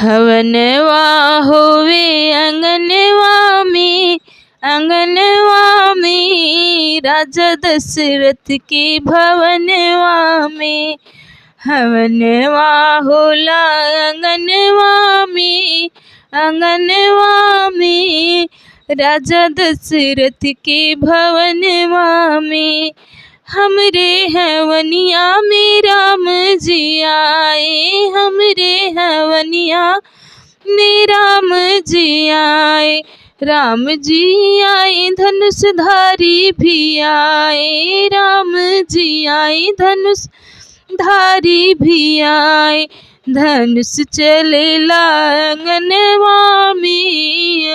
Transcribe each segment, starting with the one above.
हवनवा होवे अंगनवा में राजा दशरथ के भवनवा में। हवनवा होला अंगनवा में राजा दशरथ के भवनवा में। हमरे हवनिया में राम जी आए, हमरे हवनिया में राम जी आए। राम जी आए धनुषधारी भी आए, राम जी आए धनुषधारी भी आए। धनुष चलेला अंगनवा में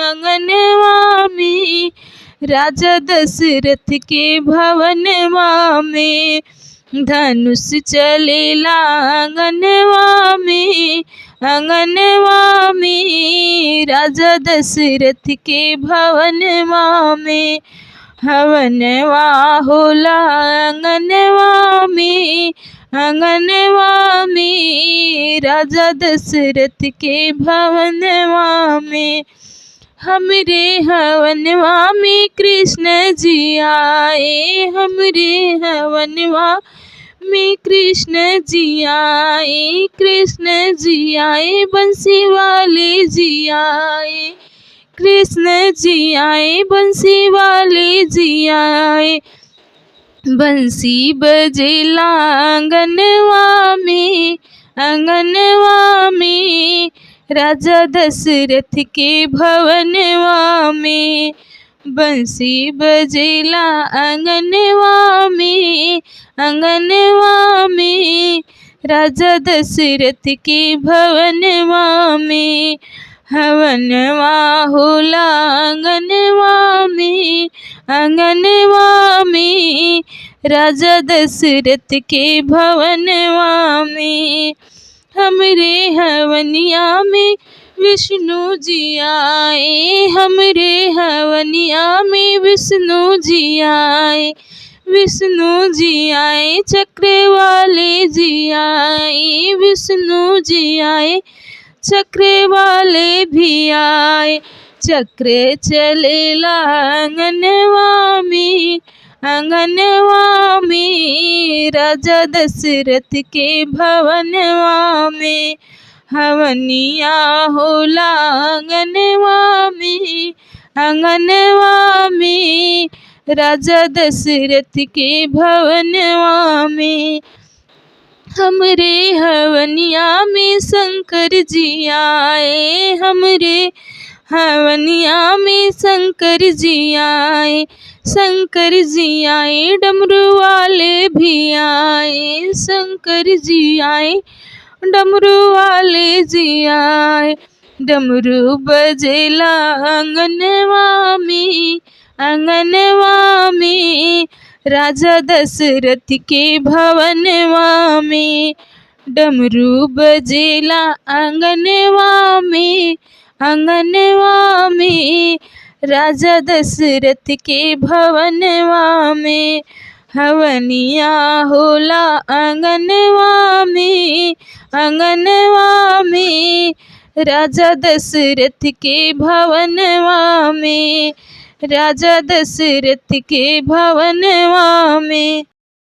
राजा दशरथ के भवनवा में। धनुष चलेला अंगनवा में राजा दशरथ के भवनवा में। हवनवा होला अंगनवा में राजा दशरथ के भवनवा में। हमरे हवनवा में कृष्ण जी आए, हमरे हवनवा में कृष्ण जी आए। कृष्ण जी आए बंसी वाले जी आए, कृष्ण जी आए बंसी वाले जी आए। बंसी बजेला अंगनवा में राजा दशरथ के भवनवा में। बंसी बजेला अंगनवा में राजा दशरथ के भवनवा में। हवनवा होला अंगनवा में राजा दशरथ के भवनवा में। हमरे हवनिया में विष्णु जी आए, हमरे हवनिया में विष्णु जी आए। विष्णु जी आए चक्र वाले जी आए, विष्णु जी आए चक्र वाले भी आए। चक्र चलेला अंगनवा में राजा दशरथ के भवनवा में। हवनिया होला अंगनवा में राजा दशरथ के भवनवा में। हमरे हवनिया में शंकर जी आए, हमरे हवनिया में शंकर जी आए। शंकर जी आए डमरू वाले भी आए, शंकर जी आए डमरू वाले जी आए। डमरू बजेला अंगनवा में राजा दशरथ के भवनवा में। डमरू बजेला अंगनवा में राजा दशरथ के भवनवा में। हवनिया होला अंगनवा में राजा दशरथ के भवनवा में। राजा दशरथ के भवनवा में।